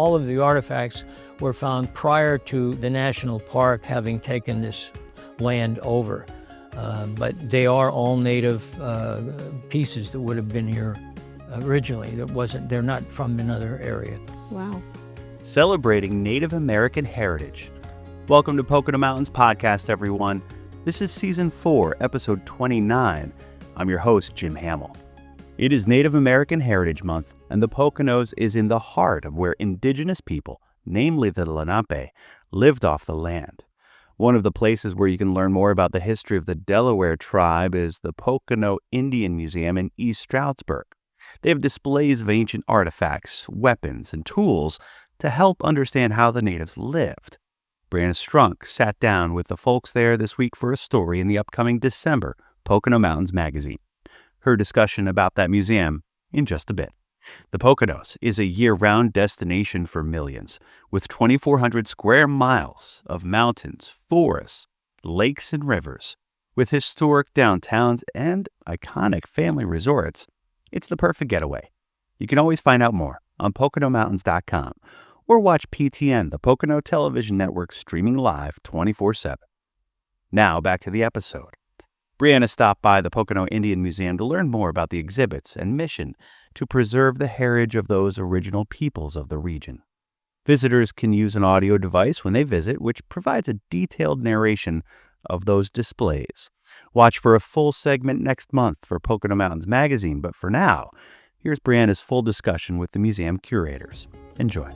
all of the artifacts were found prior to the national park having taken this land over. But they are all native pieces that would have been here originally. They're not from another area. Wow. Celebrating Native American heritage. Welcome to Pocono Mountains Podcast, everyone. This is Season 4, Episode 29. I'm your host, Jim Hamill. It is Native American Heritage Month, and the Poconos is in the heart of where indigenous people, namely the Lenape, lived off the land. One of the places where you can learn more about the history of the Delaware tribe is the Pocono Indian Museum in East Stroudsburg. They have displays of ancient artifacts, weapons, and tools to help understand how the natives lived. Brianna Strunk sat down with the folks there this week for a story in the upcoming December Pocono Mountains magazine. Her discussion about that museum in just a bit. The Poconos is a year-round destination for millions, with 2,400 square miles of mountains, forests, lakes, and rivers. With historic downtowns and iconic family resorts, it's the perfect getaway. You can always find out more on PoconoMountains.com or watch PTN, the Pocono Television Network, streaming live 24/7. Now back to the episode. Brianna stopped by the Pocono Indian Museum to learn more about the exhibits and mission to preserve the heritage of those original peoples of the region. Visitors can use an audio device when they visit, which provides a detailed narration of those displays. Watch for a full segment next month for Pocono Mountains magazine, but for now, here's Brianna's full discussion with the museum curators. Enjoy.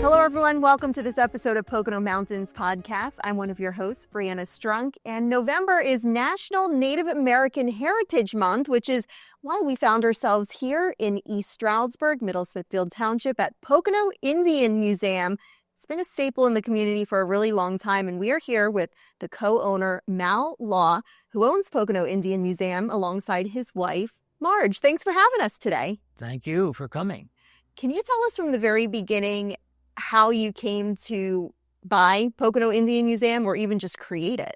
Hello, everyone. Welcome to this episode of Pocono Mountains Podcast. I'm one of your hosts, Brianna Strunk, and November is National Native American Heritage Month, which is why we found ourselves here in East Stroudsburg, Middle Smithfield Township at Pocono Indian Museum. It's been a staple in the community for a really long time, and we are here with the co-owner, Mal Law, who owns Pocono Indian Museum alongside his wife, Marge. Thanks for having us today. Thank you for coming. Can you tell us from the very beginning how you came to buy Pocono Indian Museum or even just create it?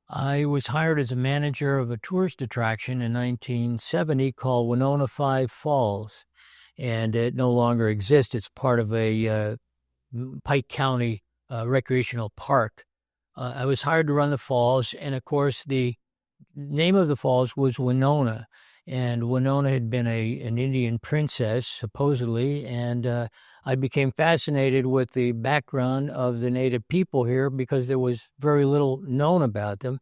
I was hired as a manager of a tourist attraction in 1970 called Winona Five Falls, and it no longer exists. It's part of a Pike County recreational park. I was hired to run the falls, and of course the name of the falls was Winona, and Winona had been an Indian princess, supposedly, and I became fascinated with the background of the native people here because there was very little known about them,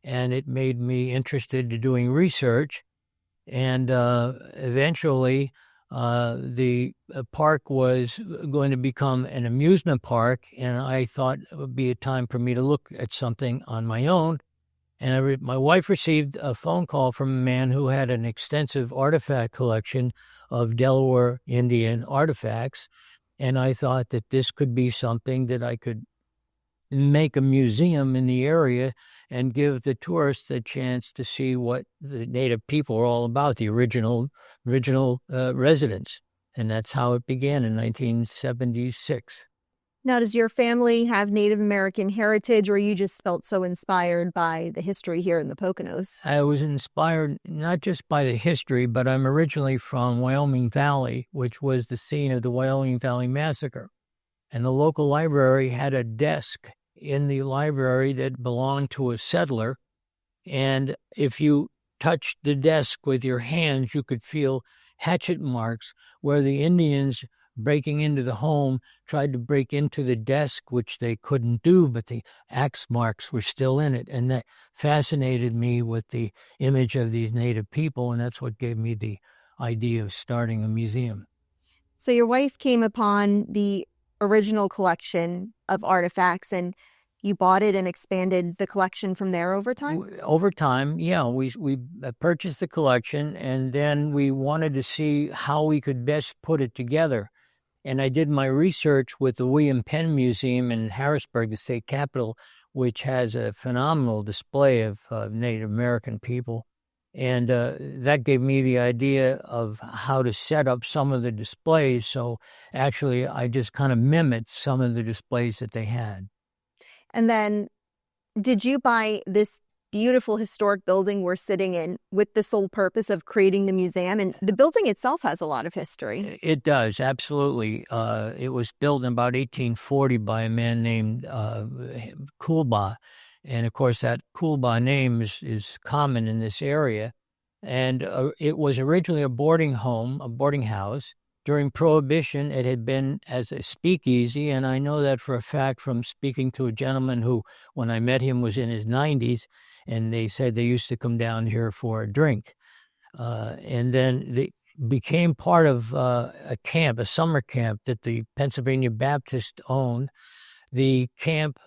and it made me interested in doing research, and eventually the park was going to become an amusement park, and I thought it would be a time for me to look at something on my own. And my wife received a phone call from a man who had an extensive artifact collection of Delaware Indian artifacts, and I thought that this could be something that I could make a museum in the area and give the tourists a chance to see what the native people are all about, the original residents. And that's how it began in 1976. Now, does your family have Native American heritage, or you just felt so inspired by the history here in the Poconos? I was inspired not just by the history, but I'm originally from Wyoming Valley, which was the scene of the Wyoming Valley Massacre. And the local library had a desk in the library that belonged to a settler. And if you touched the desk with your hands, you could feel hatchet marks where the Indians breaking into the home tried to break into the desk, which they couldn't do, but the axe marks were still in it. And that fascinated me with the image of these native people, and that's what gave me the idea of starting a museum. So your wife came upon the original collection of artifacts, and you bought it and expanded the collection from there over time? Over time, yeah. We purchased the collection, and then we wanted to see how we could best put it together. And I did my research with the William Penn Museum in Harrisburg, the state capital, which has a phenomenal display of Native American people. And that gave me the idea of how to set up some of the displays. So actually, I just kind of mimicked some of the displays that they had. And then did you buy this beautiful historic building we're sitting in with the sole purpose of creating the museum. And the building itself has a lot of history. It does, absolutely. It was built in about 1840 by a man named Kulba. And of course, that Kulba name is common in this area. And it was originally a boarding house. During Prohibition, it had been as a speakeasy, and I know that for a fact from speaking to a gentleman who, when I met him, was in his 90s, and they said they used to come down here for a drink. And then they became part of a summer camp that the Pennsylvania Baptist owned. The camp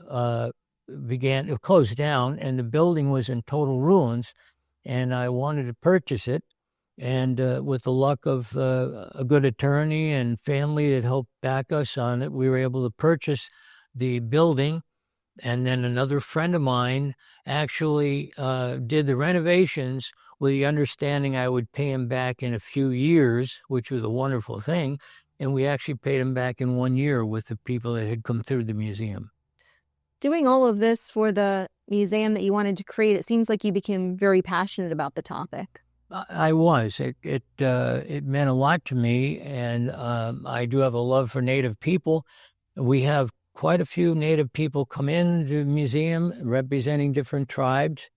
closed down, and the building was in total ruins, and I wanted to purchase it. And with the luck of a good attorney and family that helped back us on it, we were able to purchase the building. And then another friend of mine actually did the renovations with the understanding I would pay him back in a few years, which was a wonderful thing. And we actually paid him back in 1 year with the people that had come through the museum. Doing all of this for the museum that you wanted to create, it seems like you became very passionate about the topic. I was. It meant a lot to me, and I do have a love for Native people. We have quite a few Native people come into the museum representing different tribes,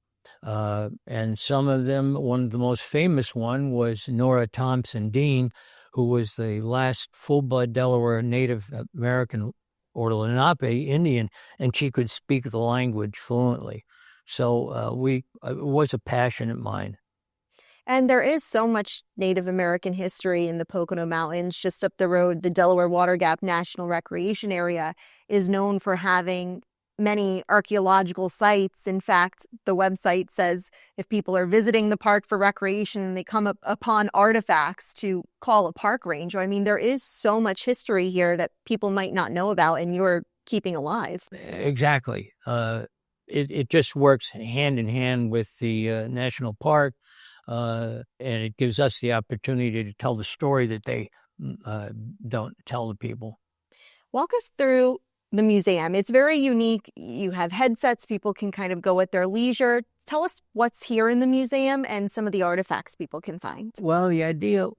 and some of them, one of the most famous one was Nora Thompson Dean, who was the last full-blood Delaware Native American or Lenape Indian, and she could speak the language fluently. So it was a passion of mine. And there is so much Native American history in the Pocono Mountains. Just up the road, the Delaware Water Gap National Recreation Area is known for having many archaeological sites. In fact, the website says if people are visiting the park for recreation, they come upon artifacts to call a park ranger. I mean, there is so much history here that people might not know about, and you're keeping alive. Exactly. It just works hand in hand with the national park. And it gives us the opportunity to tell the story that they don't tell the people. Walk us through the museum. It's very unique. You have headsets. People can kind of go at their leisure. Tell us what's here in the museum and some of the artifacts people can find. Well, the idea,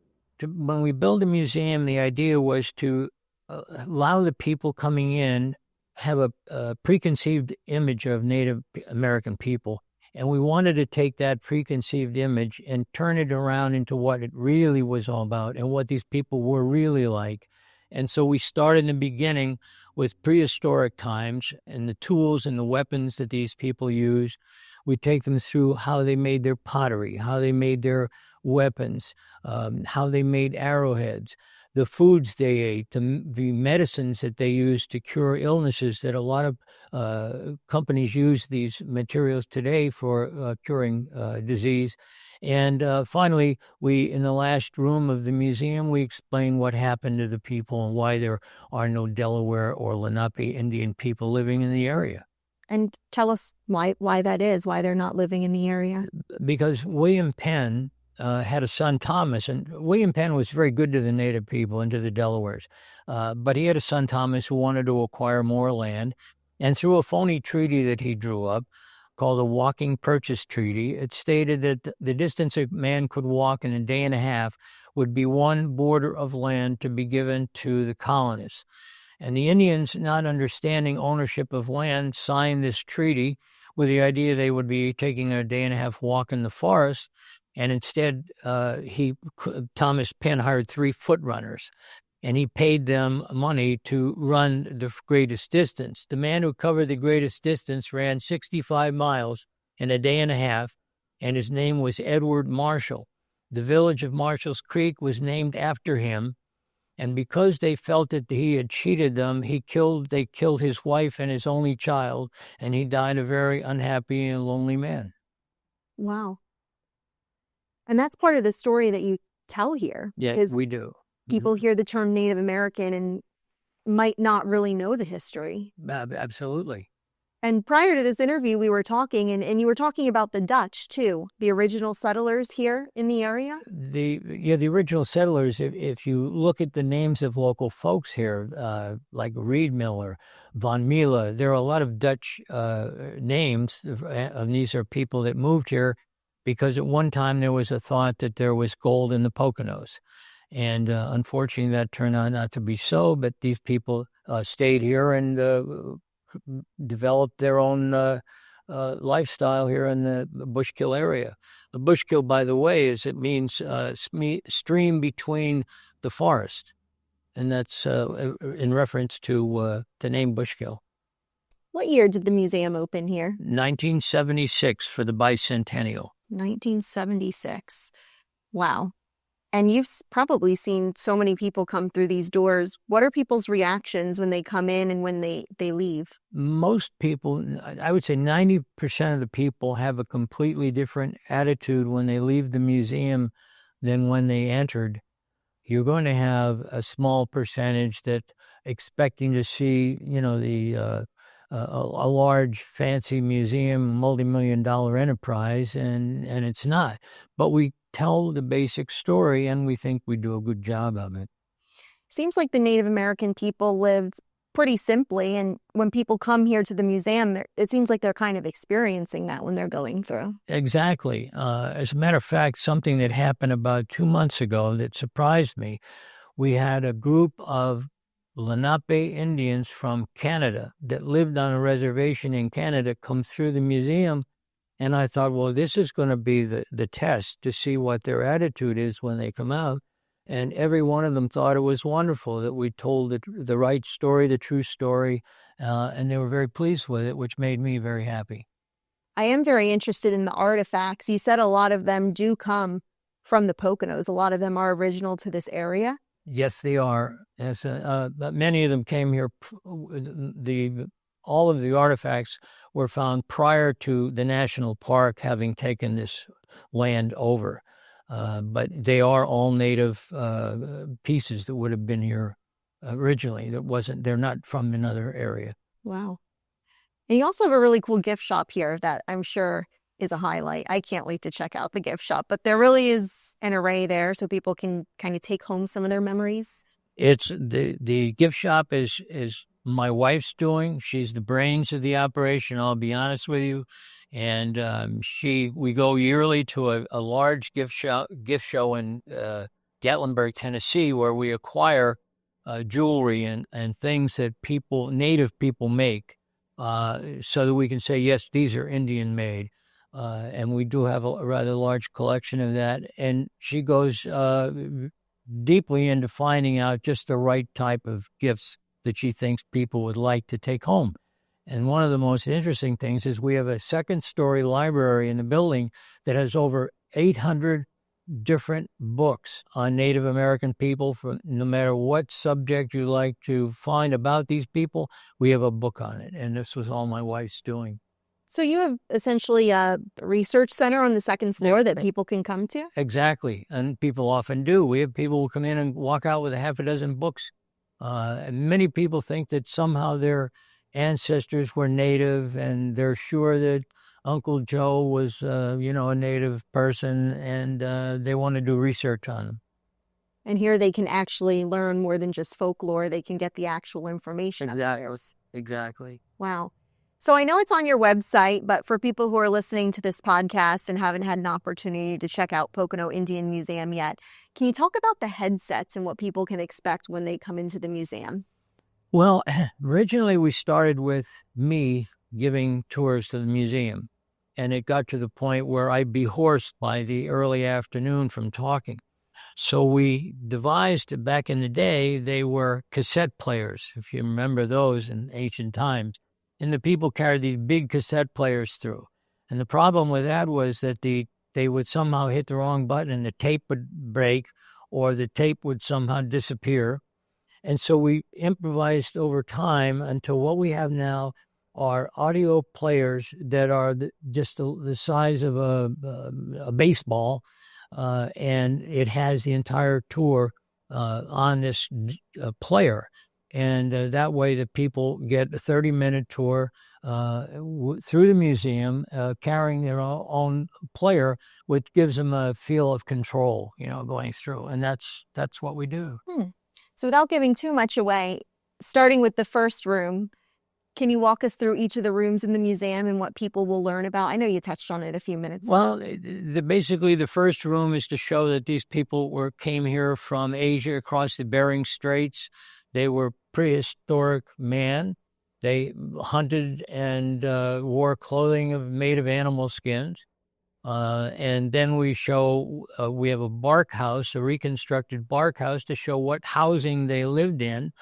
when we build a museum, the idea was to allow the people coming in have a preconceived image of Native American people. And we wanted to take that preconceived image and turn it around into what it really was all about and what these people were really like. And so we started in the beginning with prehistoric times and the tools and the weapons that these people used. We take them through how they made their pottery, how they made their weapons, how they made arrowheads, the foods they ate, the medicines that they used to cure illnesses that a lot of companies use these materials today for curing disease. And finally, in the last room of the museum, we explain what happened to the people and why there are no Delaware or Lenape Indian people living in the area. And tell us why that is, why they're not living in the area. Because William Penn had a son, Thomas, and William Penn was very good to the Native people and to the Delawares. But he had a son, Thomas, who wanted to acquire more land. And through a phony treaty that he drew up called the Walking Purchase Treaty, it stated that the distance a man could walk in a day and a half would be one border of land to be given to the colonists. And the Indians, not understanding ownership of land, signed this treaty with the idea they would be taking a day and a half walk in the forest. And instead, Thomas Penn hired 3 foot runners, and he paid them money to run the greatest distance. The man who covered the greatest distance ran 65 miles in a day and a half, and his name was Edward Marshall. The village of Marshall's Creek was named after him, and because they felt that he had cheated them, they killed his wife and his only child, and he died a very unhappy and lonely man. Wow. And that's part of the story that you tell here. Yeah, we do. People hear the term Native American and might not really know the history. Absolutely. And prior to this interview, we were talking, and you were talking about the Dutch too, the original settlers here in the area. The original settlers. If you look at the names of local folks here, like Reed Miller, Von Mila, there are a lot of Dutch names, and these are people that moved here because at one time there was a thought that there was gold in the Poconos. And unfortunately, that turned out not to be so, but these people stayed here and developed their own lifestyle here in the Bushkill area. The Bushkill, by the way, it means stream between the forest, and that's in reference to the name Bushkill. What year did the museum open here? 1976 for the bicentennial. 1976. Wow. And you've probably seen so many people come through these doors. What are people's reactions when they come in and when they leave? Most people, I would say 90% of the people have a completely different attitude when they leave the museum than when they entered. You're going to have a small percentage that expecting to see, a large, fancy museum, multi-million-dollar enterprise, and it's not. But we tell the basic story, and we think we do a good job of it. Seems like the Native American people lived pretty simply, and when people come here to the museum, it seems like they're kind of experiencing that when they're going through. Exactly. As a matter of fact, something that happened about 2 months ago that surprised me, we had a group of Lenape Indians from Canada that lived on a reservation in Canada come through the museum. And I thought, well, this is going to be the test to see what their attitude is when they come out. And every one of them thought it was wonderful that we told the right story, the true story, and they were very pleased with it, which made me very happy. I am very interested in the artifacts. You said a lot of them do come from the Poconos. A lot of them are original to this area. Yes, they are. Yes, many of them came here. All of the artifacts were found prior to the national park having taken this land over. But they are all native pieces that would have been here originally. They're not from another area. Wow. And you also have a really cool gift shop here that I'm sure is a highlight. I can't wait to check out the gift shop, but there really is an array there so people can kind of take home some of their memories. It's the gift shop is my wife's doing. She's the brains of the operation, I'll be honest with you. And we go yearly to a large gift show in Gatlinburg, Tennessee, where we acquire jewelry and things that native people make, so that we can say, yes, these are Indian made. And we do have a rather large collection of that. And she goes deeply into finding out just the right type of gifts that she thinks people would like to take home. And one of the most interesting things is we have a second-story library in the building that has over 800 different books on Native American people. For no matter what subject you like to find about these people, we have a book on it. And this was all my wife's doing. So you have essentially a research center on the second floor that people can come to? Exactly. And people often do. We have people who come in and walk out with a half a dozen books. And many people think that somehow their ancestors were native and they're sure that Uncle Joe was, a native person, and they want to do research on them. And here they can actually learn more than just folklore. They can get the actual information. Exactly. Wow. So I know it's on your website, but for people who are listening to this podcast and haven't had an opportunity to check out Pocono Indian Museum yet, can you talk about the headsets and what people can expect when they come into the museum? Well, originally we started with me giving tours to the museum, and it got to the point where I'd be hoarse by the early afternoon from talking. So we devised, back in the day, they were cassette players, if you remember those in ancient times. And the people carried these big cassette players through. And the problem with that was that they would somehow hit the wrong button and the tape would break, or the tape would somehow disappear. And so we improvised over time until what we have now are audio players that are just the size of a baseball, and it has the entire tour on this player. And that way the people get a 30-minute tour through the museum, carrying their own player, which gives them a feel of control, going through. And that's what we do. So without giving too much away, starting with the first room, can you walk us through each of the rooms in the museum and what people will learn about? I know you touched on it a few minutes ago. Well, basically the first room is to show that these people came here from Asia across the Bering Straits. They were prehistoric man. They hunted and wore clothing made of animal skins. And then we show, we have a bark house, a reconstructed bark house to show what housing they lived in.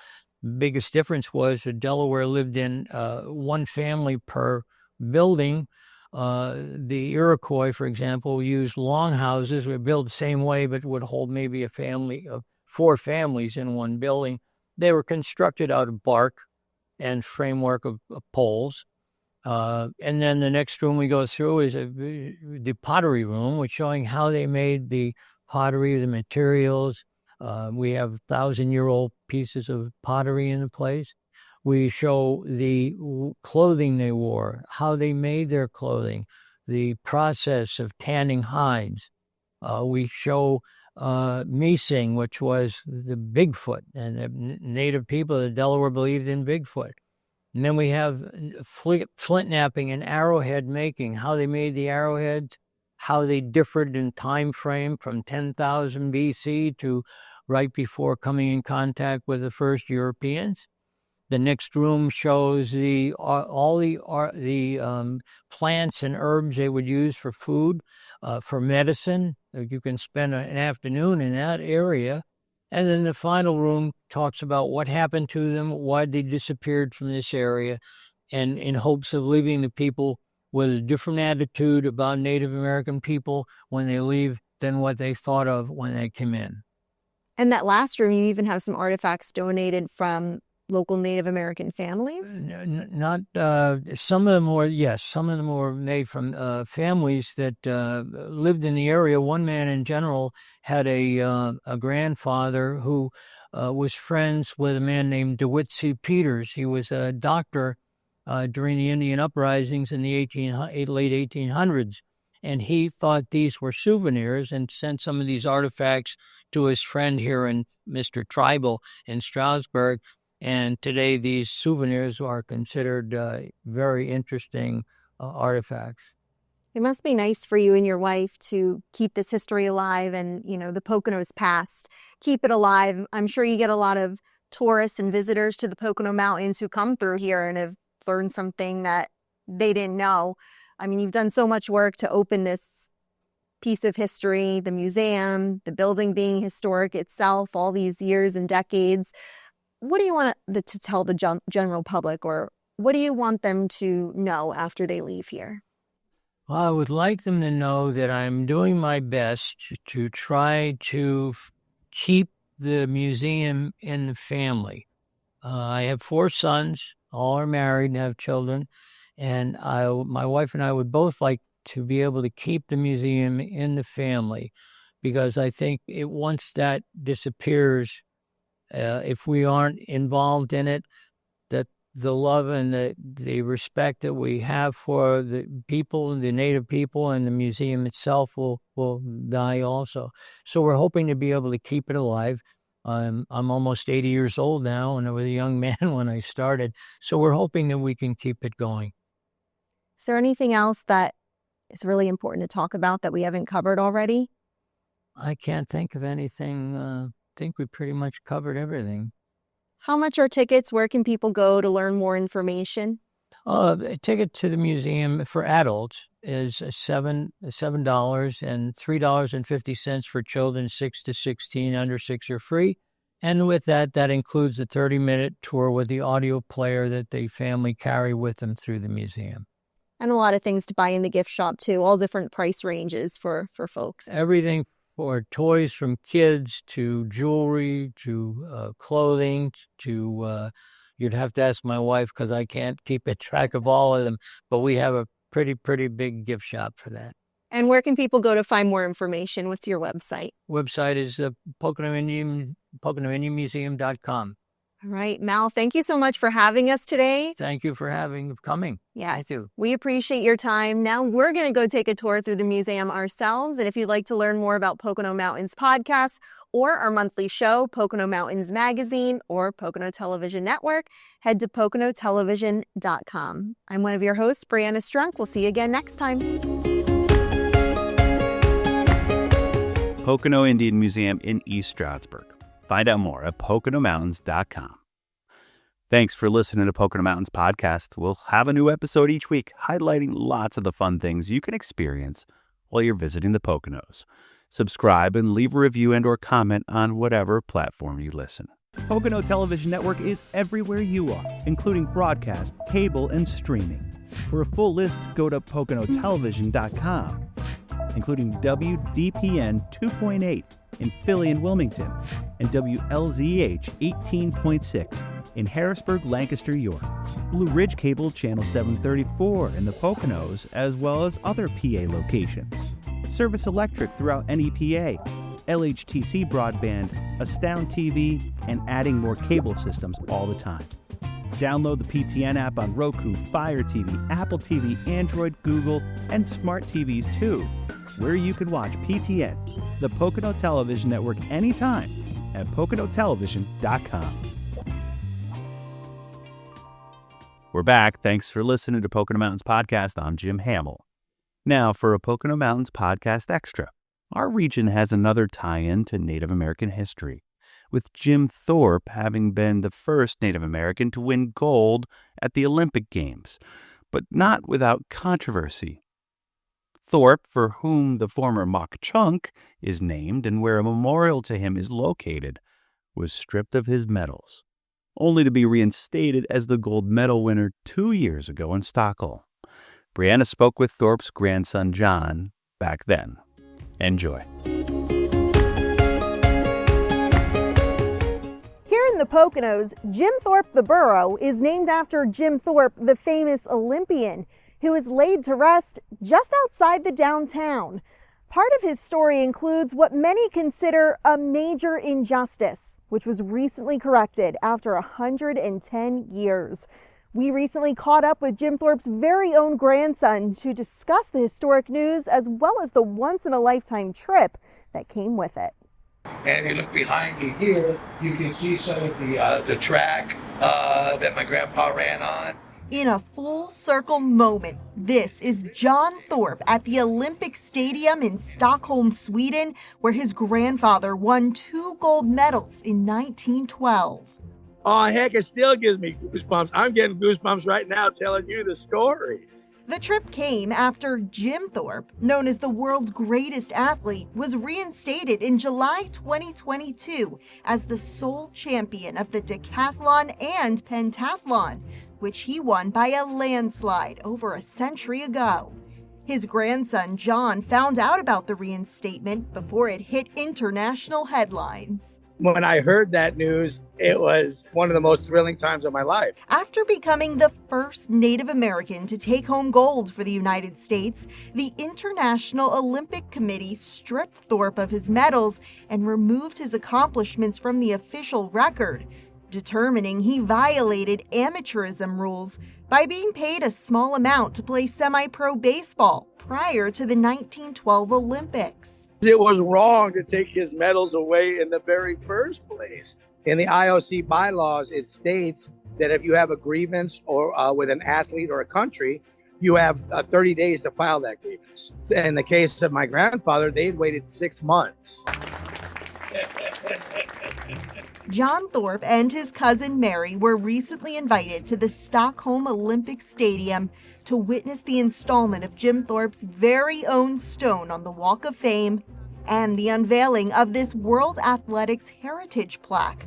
Biggest difference was that Delaware lived in one family per building. The Iroquois, for example, used long houses. We built the same way, but would hold maybe a family of 4 families in one building. They were constructed out of bark and framework of poles. And then the next room we go through is the pottery room, which showing how they made the pottery, the materials. We have 1,000-year-old pieces of pottery in the place. We show the clothing they wore, how they made their clothing, the process of tanning hides. We show Meesing, which was the Bigfoot, and the native people of Delaware believed in Bigfoot. And then we have flint knapping and arrowhead making, how they made the arrowheads, how they differed in time frame from 10,000 BC to right before coming in contact with the first Europeans. The next room shows all the plants and herbs they would use for food, for medicine. You can spend an afternoon in that area. And then the final room talks about what happened to them, why they disappeared from this area, and in hopes of leaving the people with a different attitude about Native American people when they leave than what they thought of when they came in. And that last room, you even have some artifacts donated from local Native American families? Not some of them were, yes, some of them were made from families that lived in the area. One man in general had a grandfather who was friends with a man named DeWitt C. Peters. He was a doctor during the Indian uprisings in the late 1800s. And he thought these were souvenirs and sent some of these artifacts to his friend here in Mr. Tribal in Stroudsburg. And today these souvenirs are considered very interesting artifacts. It must be nice for you and your wife to keep this history alive and, the Poconos past, keep it alive. I'm sure you get a lot of tourists and visitors to the Pocono Mountains who come through here and have learned something that they didn't know. I mean, you've done so much work to open this piece of history, the museum, the building being historic itself, all these years and decades. What do you want to tell the general public, or what do you want them to know after they leave here? Well, I would like them to know that I'm doing my best to try to keep the museum in the family. I have 4 sons, all are married and have children, and my wife and I would both like to be able to keep the museum in the family, because I think once that disappears, if we aren't involved in it, that the love and the respect that we have for the people, the native people, and the museum itself will die also. So we're hoping to be able to keep it alive. I'm almost 80 years old now, and I was a young man when I started. So we're hoping that we can keep it going. Is there anything else that is really important to talk about that we haven't covered already? I can't think of anything. I think we pretty much covered everything. How much are tickets? Where can people go to learn more information? A ticket to the museum for adults is $7 and $3.50 for children 6 to 16. Under 6 are free. And with that includes a 30-minute tour with the audio player that the family carry with them through the museum. And a lot of things to buy in the gift shop, too. All different price ranges for folks. Everything for toys from kids to jewelry to clothing to you'd have to ask my wife because I can't keep a track of all of them. But we have a pretty big gift shop for that. And where can people go to find more information? What's your website? Website is PoconoIndianMuseum.com. All right, Mal, thank you so much for having us today. Thank you for coming. Yes, Thank you. we appreciate your time. Now we're going to go take a tour through the museum ourselves. And if you'd like to learn more about Pocono Mountains podcast or our monthly show, Pocono Mountains Magazine or Pocono Television Network, head to poconotelevision.com. I'm one of your hosts, Brianna Strunk. We'll see you again next time. Pocono Indian Museum in East Stroudsburg. Find out more at poconomountains.com. Thanks for listening to Pocono Mountains podcast. We'll have a new episode each week highlighting lots of the fun things you can experience while you're visiting the Poconos. Subscribe and leave a review and or comment on whatever platform you listen. Pocono Television Network is everywhere you are, including broadcast, cable, and streaming. For a full list, go to poconotelevision.com, including WDPN 2.8 in Philly and Wilmington, and WLZH 18.6 in Harrisburg, Lancaster, York. Blue Ridge Cable Channel 734 in the Poconos, as well as other PA locations. Service Electric throughout NEPA, LHTC Broadband, Astound TV, and adding more cable systems all the time. Download the PTN app on Roku, Fire TV, Apple TV, Android, Google, and smart TVs too, where you can watch PTN, the Pocono Television Network, anytime at poconotelevision.com. We're back. Thanks for listening to Pocono Mountains Podcast. I'm Jim Hamill. Now for a Pocono Mountains Podcast Extra. Our region has another tie-in to Native American history, with Jim Thorpe having been the first Native American to win gold at the Olympic Games, but not without controversy. Thorpe, for whom the former Mock Chunk is named and where a memorial to him is located, was stripped of his medals, only to be reinstated as the gold medal winner 2 years ago in Stockholm. Brianna spoke with Thorpe's grandson, John, back then. Enjoy. Here in the Poconos, Jim Thorpe the Borough is named after Jim Thorpe, the famous Olympian, who is laid to rest just outside the downtown. Part of his story includes what many consider a major injustice, which was recently corrected after 110 years. We recently caught up with Jim Thorpe's very own grandson to discuss the historic news as well as the once-in-a-lifetime trip that came with it. And if you look behind me here, you can see some of the track that my grandpa ran on. In a full circle moment, this is John Thorpe at the Olympic Stadium in Stockholm, Sweden, where his grandfather won 2 gold medals in 1912. Oh, heck, it still gives me goosebumps. I'm getting goosebumps right now telling you the story. The trip came after Jim Thorpe, known as the world's greatest athlete, was reinstated in July 2022 as the sole champion of the decathlon and pentathlon, which he won by a landslide over a century ago. His grandson, John, found out about the reinstatement before it hit international headlines. When I heard that news, it was one of the most thrilling times of my life. After becoming the first Native American to take home gold for the United States, the International Olympic Committee stripped Thorpe of his medals and removed his accomplishments from the official record, determining he violated amateurism rules by being paid a small amount to play semi-pro baseball prior to the 1912 Olympics. It was wrong to take his medals away in the very first place. In the IOC bylaws, it states that if you have a grievance or with an athlete or a country, you have 30 days to file that grievance. In the case of my grandfather, they'd waited 6 months. John Thorpe and his cousin Mary were recently invited to the Stockholm Olympic Stadium to witness the installment of Jim Thorpe's very own stone on the Walk of Fame and the unveiling of this World Athletics Heritage plaque.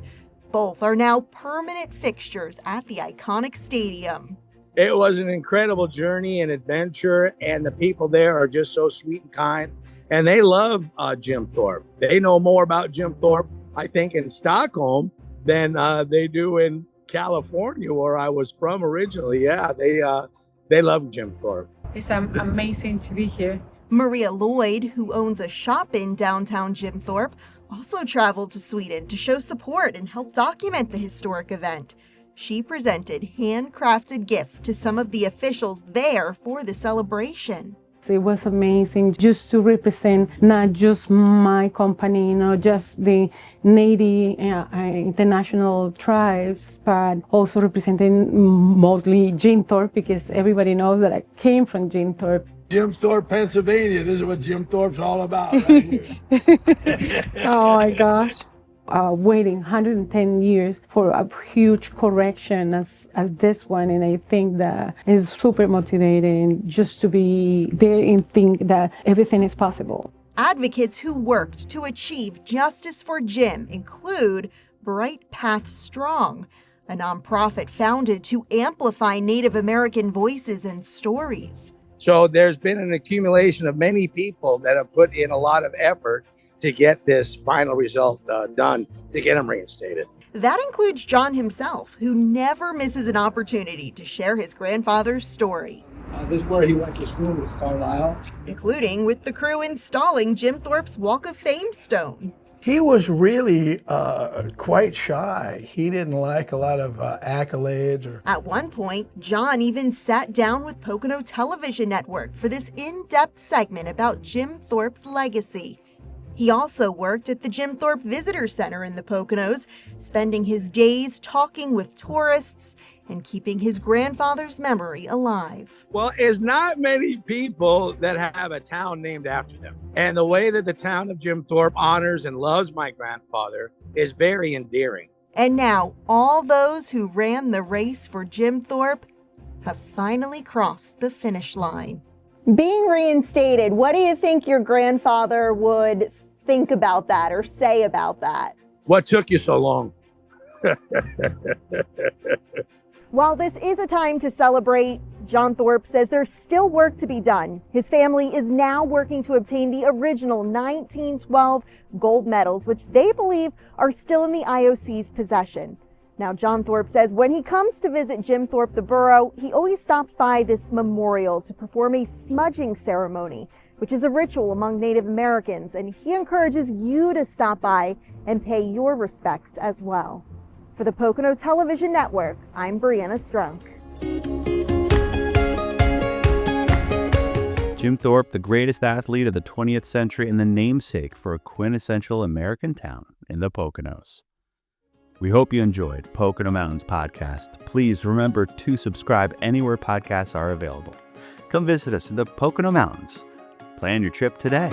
Both are now permanent fixtures at the iconic stadium. It was an incredible journey and adventure, and the people there are just so sweet and kind, and they love Jim Thorpe. They know more about Jim Thorpe, I think, in Stockholm than they do in California, where I was from originally. Yeah, they love Jim Thorpe. It's amazing to be here. Maria Lloyd, who owns a shop in downtown Jim Thorpe, also traveled to Sweden to show support and help document the historic event. She presented handcrafted gifts to some of the officials there for the celebration. It was amazing just to represent not just my company, not just the Native international tribes, but also representing mostly Jim Thorpe, because everybody knows that I came from Jim Thorpe. Jim Thorpe, Pennsylvania. This is what Jim Thorpe's all about right here. Oh my gosh. Waiting 110 years for a huge correction as this one, and I think that is super motivating just to be there and think that everything is possible. Advocates who worked to achieve justice for Jim include Bright Path Strong, a nonprofit founded to amplify Native American voices and stories. So there's been an accumulation of many people that have put in a lot of effort to get this final result done, to get him reinstated. That includes John himself, who never misses an opportunity to share his grandfather's story. This is where he went to school, with Carlisle. Including with the crew installing Jim Thorpe's Walk of Fame stone. He was really quite shy. He didn't like a lot of accolades. At one point, John even sat down with Pocono Television Network for this in-depth segment about Jim Thorpe's legacy. He also worked at the Jim Thorpe Visitor Center in the Poconos, spending his days talking with tourists and keeping his grandfather's memory alive. Well, it's not many people that have a town named after them. And the way that the town of Jim Thorpe honors and loves my grandfather is very endearing. And now, all those who ran the race for Jim Thorpe have finally crossed the finish line. Being reinstated, what do you think your grandfather would think about that or say about that? What took you so long? While this is a time to celebrate, John Thorpe says there's still work to be done. His family is now working to obtain the original 1912 gold medals, which they believe are still in the IOC's possession. Now, John Thorpe says when he comes to visit Jim Thorpe, the borough, he always stops by this memorial to perform a smudging ceremony, which is a ritual among Native Americans, and he encourages you to stop by and pay your respects as well. For the Pocono Television Network, I'm Brianna Strunk. Jim Thorpe, the greatest athlete of the 20th century and the namesake for a quintessential American town in the Poconos. We hope you enjoyed Pocono Mountains Podcast. Please remember to subscribe anywhere podcasts are available. Come visit us in the Pocono Mountains. Plan your trip today.